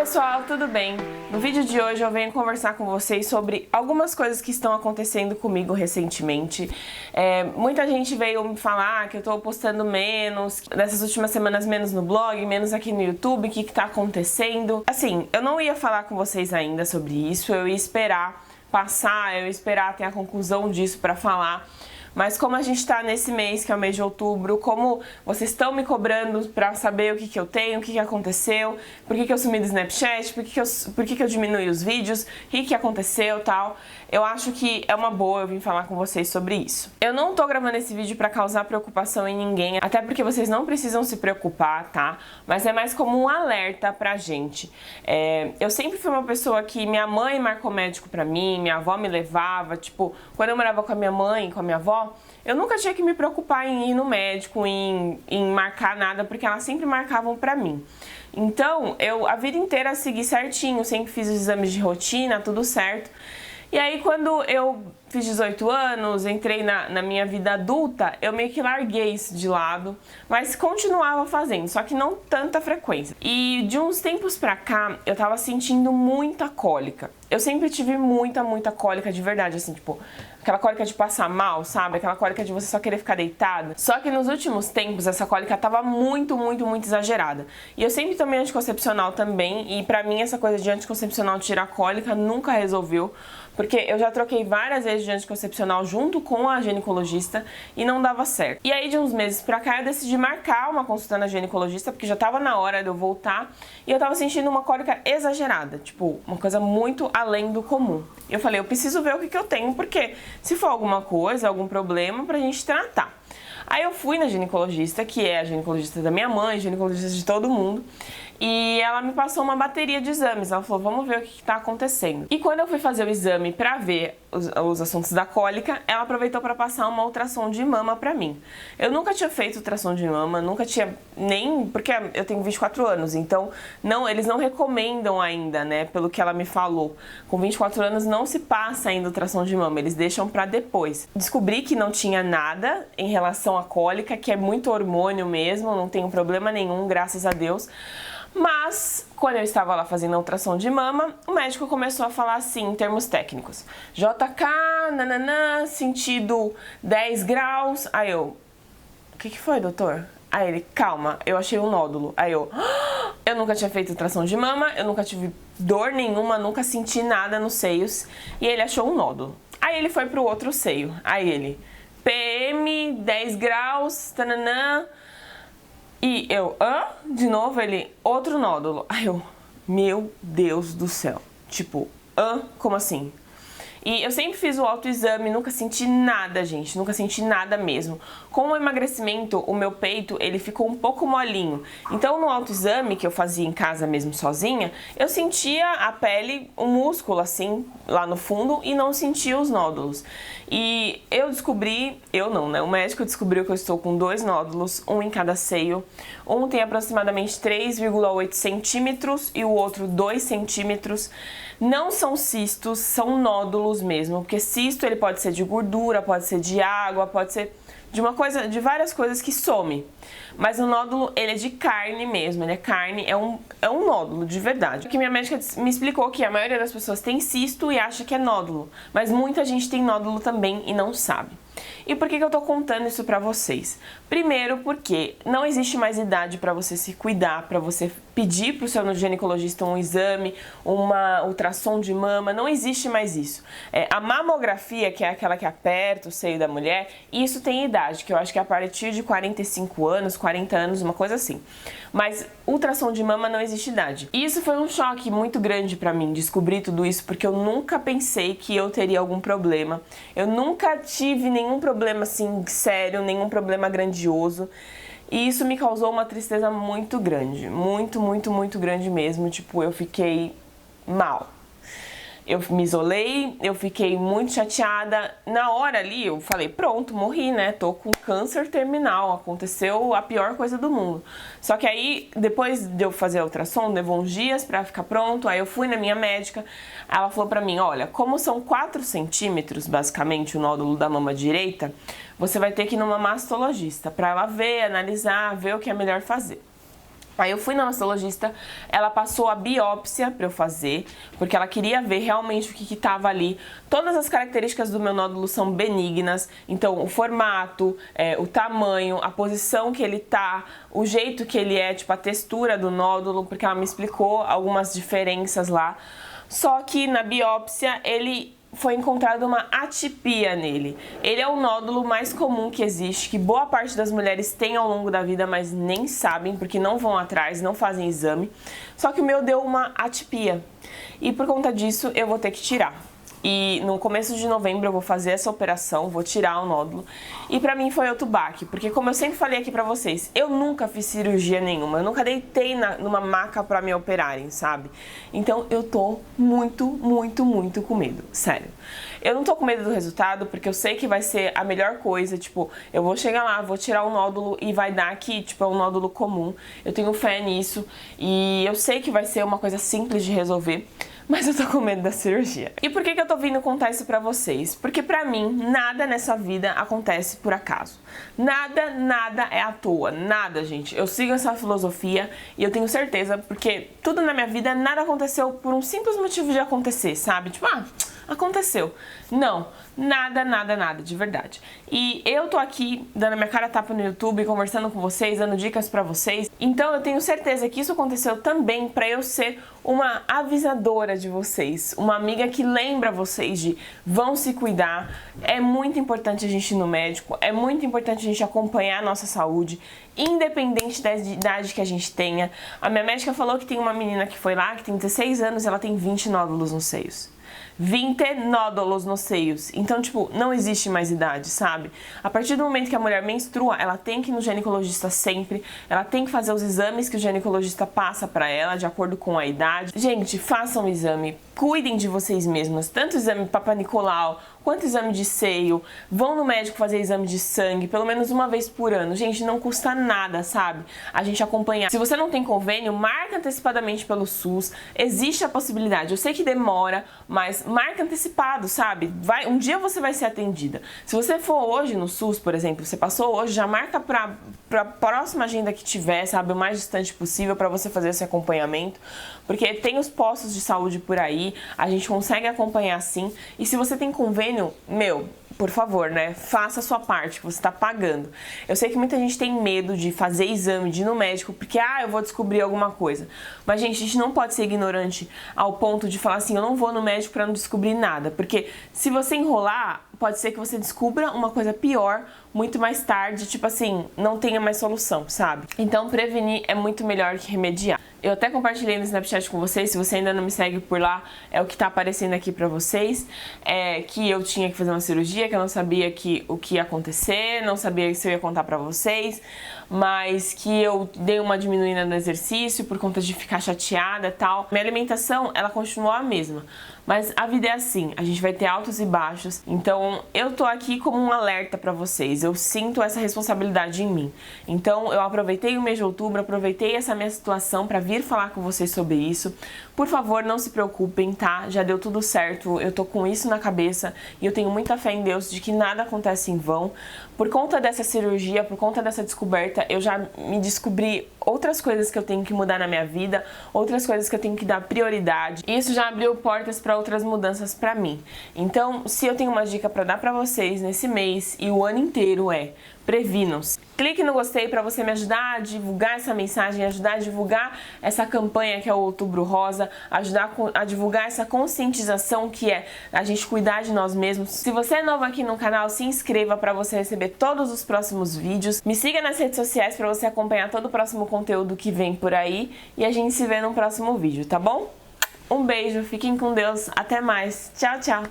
pessoal, tudo bem? No vídeo de hoje eu venho conversar com vocês sobre algumas coisas que estão acontecendo comigo recentemente. Muita gente veio me falar que eu tô postando menos, nessas últimas semanas menos no blog, menos aqui no YouTube, o que tá acontecendo. Assim, eu não ia falar com vocês ainda sobre isso, eu ia esperar passar, eu ia esperar ter a conclusão disso pra falar. Mas como a gente tá nesse mês, que é o mês de outubro, como vocês estão me cobrando pra saber o que eu tenho, o que aconteceu, por que eu sumi do Snapchat, por que eu diminui os vídeos, o que aconteceu e tal, eu acho que é uma boa eu vir falar com vocês sobre isso. Eu não tô gravando esse vídeo pra causar preocupação em ninguém, até porque vocês não precisam se preocupar, tá? Mas é mais como um alerta pra gente. Eu sempre fui uma pessoa que minha mãe marcou médico pra mim, minha avó me levava, tipo, quando eu morava com a minha mãe, com a minha avó, eu nunca tinha que me preocupar em ir no médico, em marcar nada, porque elas sempre marcavam pra mim. Então, eu a vida inteira segui certinho, sempre fiz os exames de rotina, tudo certo. E aí, quando eu fiz 18 anos, entrei na minha vida adulta, eu meio que larguei isso de lado, mas continuava fazendo, só que não tanta frequência. E de uns tempos pra cá, eu tava sentindo muita cólica. Eu sempre tive muita cólica de verdade, assim, tipo, aquela cólica de passar mal, sabe? Aquela cólica de você só querer ficar deitada. Só que nos últimos tempos, essa cólica tava muito exagerada. E eu sempre tomei anticoncepcional também, e pra mim essa coisa de anticoncepcional tirar cólica nunca resolveu, porque eu já troquei várias vezes de anticoncepcional junto com a ginecologista e não dava certo. E aí de uns meses pra cá eu decidi marcar uma consulta na ginecologista, porque já tava na hora de eu voltar, e eu tava sentindo uma cólica exagerada, tipo, uma coisa muito além do comum. E eu falei, eu preciso ver o que eu tenho, porque se for alguma coisa, algum problema, pra gente tratar. Aí eu fui na ginecologista, que é a ginecologista da minha mãe, ginecologista de todo mundo, e ela me passou uma bateria de exames. Ela falou, vamos ver o que tá acontecendo. E quando eu fui fazer o exame pra ver os assuntos da cólica, ela aproveitou pra passar uma ultrassom de mama pra mim. Eu nunca tinha feito ultrassom de mama, nunca tinha nem... Porque eu tenho 24 anos, então eles não recomendam ainda, né, pelo que ela me falou. Com 24 anos não se passa ainda ultrassom de mama, eles deixam pra depois. Descobri que não tinha nada em relação à cólica, que é muito hormônio mesmo, não tenho problema nenhum, graças a Deus. Mas, quando eu estava lá fazendo a ultrassom de mama, o médico começou a falar assim, em termos técnicos. JK, nananã, sentido 10 graus. Aí eu, o que foi, doutor? Aí ele, calma, eu achei um nódulo. Aí eu nunca tinha feito ultrassom de mama, eu nunca tive dor nenhuma, nunca senti nada nos seios. E ele achou um nódulo. Aí ele foi pro outro seio. Aí ele, PM, 10 graus, tananã. E eu, de novo ele, outro nódulo. Aí eu, meu Deus do céu. Tipo, como assim? E eu sempre fiz o autoexame, nunca senti nada, gente, nunca senti nada mesmo. Com o emagrecimento, o meu peito, ele ficou um pouco molinho. Então, no autoexame que eu fazia em casa mesmo sozinha, eu sentia a pele, o músculo assim, lá no fundo, e não sentia os nódulos. E eu descobri, eu não, né? O médico descobriu que eu estou com 2 nódulos, um em cada seio. Um tem aproximadamente 3,8 centímetros e o outro 2 centímetros. Não são cistos, são nódulos mesmo, porque cisto ele pode ser de gordura, pode ser de água, pode ser de várias coisas que some. Mas o nódulo, ele é de carne mesmo, ele é carne, é um nódulo de verdade. Porque minha médica me explicou que a maioria das pessoas tem cisto e acha que é nódulo, mas muita gente tem nódulo também e não sabe. E por que eu tô contando isso pra vocês? Primeiro porque não existe mais idade pra você se cuidar, pra você pedir pro seu ginecologista um exame, uma ultrassom de mama, não existe mais isso. A mamografia, que é aquela que aperta o seio da mulher, isso tem idade, que eu acho que é a partir de 45 anos, 40 anos, uma coisa assim. Mas ultrassom de mama não existe idade. E isso foi um choque muito grande pra mim, descobrir tudo isso, porque eu nunca pensei que eu teria algum problema. Eu nunca tive nenhum problema assim sério, nenhum problema grandioso. E isso me causou uma tristeza muito grande, muito grande mesmo. Tipo, eu fiquei mal. Eu me isolei, eu fiquei muito chateada. Na hora ali eu falei, pronto, morri, né? Tô com câncer terminal, aconteceu a pior coisa do mundo. Só que aí, depois de eu fazer a ultrassom, levou uns dias pra ficar pronto. Aí eu fui na minha médica, ela falou pra mim, olha, como são 4 centímetros, basicamente, o nódulo da mama direita, você vai ter que ir numa mastologista pra ela ver, analisar, ver o que é melhor fazer. Aí eu fui na mastologista, ela passou a biópsia pra eu fazer, porque ela queria ver realmente o que tava ali. Todas as características do meu nódulo são benignas, então o formato, o tamanho, a posição que ele tá, o jeito que ele é, tipo a textura do nódulo, porque ela me explicou algumas diferenças lá. Só que na biópsia foi encontrada uma atipia nele. Ele é o nódulo mais comum que existe, que boa parte das mulheres tem ao longo da vida, mas nem sabem, porque não vão atrás, não fazem exame. Só que o meu deu uma atipia. E por conta disso, eu vou ter que tirar. E no começo de novembro eu vou fazer essa operação, vou tirar o nódulo. E pra mim foi outro baque, porque como eu sempre falei aqui pra vocês, eu nunca fiz cirurgia nenhuma, eu nunca deitei numa maca pra me operarem, sabe? Então eu tô muito com medo, sério. Eu não tô com medo do resultado, porque eu sei que vai ser a melhor coisa, tipo, eu vou chegar lá, vou tirar o nódulo e vai dar aqui, tipo, é um nódulo comum. Eu tenho fé nisso e eu sei que vai ser uma coisa simples de resolver. Mas eu tô com medo da cirurgia. E por que eu tô vindo contar isso pra vocês? Porque pra mim, nada nessa vida acontece por acaso. Nada é à toa. Nada, gente. Eu sigo essa filosofia e eu tenho certeza, porque tudo na minha vida, nada aconteceu por um simples motivo de acontecer, sabe? Tipo, aconteceu. Não, nada, de verdade. E eu tô aqui dando a minha cara a tapa no YouTube, conversando com vocês, dando dicas pra vocês. Então eu tenho certeza que isso aconteceu também pra eu ser uma avisadora de vocês, uma amiga que lembra vocês de vão se cuidar. É muito importante a gente ir no médico, é muito importante a gente acompanhar a nossa saúde, independente da idade que a gente tenha. A minha médica falou que tem uma menina que foi lá, que tem 16 anos, e ela tem 20 nódulos nos seios. 20 nódulos nos seios. Então, tipo, não existe mais idade, sabe? A partir do momento que a mulher menstrua, ela tem que ir no ginecologista sempre, ela tem que fazer os exames que o ginecologista passa pra ela, de acordo com a idade. Gente, façam o exame, cuidem de vocês mesmas, tanto o exame Papa Nicolau, quanto exame de seio, vão no médico fazer exame de sangue, pelo menos uma vez por ano. Gente, não custa nada, sabe? A gente acompanhar. Se você não tem convênio, marca antecipadamente pelo SUS, existe a possibilidade. Eu sei que demora, mas marca antecipado, sabe? Um dia você vai ser atendida. Se você for hoje no SUS, por exemplo, você passou hoje, já marca pra próxima agenda que tiver, sabe? O mais distante possível pra você fazer esse acompanhamento, porque tem os postos de saúde por aí, a gente consegue acompanhar sim. E se você tem convênio, por favor, né? Faça a sua parte, que você tá pagando. Eu sei que muita gente tem medo de fazer exame, de ir no médico, porque, eu vou descobrir alguma coisa. Mas, gente, a gente não pode ser ignorante ao ponto de falar assim, eu não vou no médico pra não descobrir nada. Porque se você enrolar, pode ser que você descubra uma coisa pior muito mais tarde, tipo assim, não tenha mais solução, sabe? Então, prevenir é muito melhor que remediar. Eu até compartilhei no Snapchat com vocês, se você ainda não me segue por lá, é o que tá aparecendo aqui pra vocês, que eu tinha que fazer uma cirurgia, que eu não sabia o que ia acontecer, não sabia se eu ia contar pra vocês, mas que eu dei uma diminuída no exercício por conta de ficar chateada e tal. Minha alimentação, ela continuou a mesma, mas a vida é assim, a gente vai ter altos e baixos, então eu tô aqui como um alerta pra vocês, eu sinto essa responsabilidade em mim. Então eu aproveitei o mês de outubro, aproveitei essa minha situação pra vir falar com vocês sobre isso. Por favor, não se preocupem, tá? Já deu tudo certo, eu tô com isso na cabeça e eu tenho muita fé em Deus de que nada acontece em vão. Por conta dessa cirurgia, por conta dessa descoberta, eu já me descobri outras coisas que eu tenho que mudar na minha vida, outras coisas que eu tenho que dar prioridade. E isso já abriu portas para outras mudanças para mim. Então, se eu tenho uma dica para dar para vocês nesse mês e o ano inteiro previnam-se. Clique no gostei para você me ajudar a divulgar essa mensagem, ajudar a divulgar essa campanha que é o Outubro Rosa, ajudar a divulgar essa conscientização que é a gente cuidar de nós mesmos. Se você é novo aqui no canal, se inscreva para você receber todos os próximos vídeos. Me siga nas redes sociais para você acompanhar todo o próximo conteúdo que vem por aí e a gente se vê no próximo vídeo, tá bom? Um beijo, fiquem com Deus, até mais, tchau, tchau!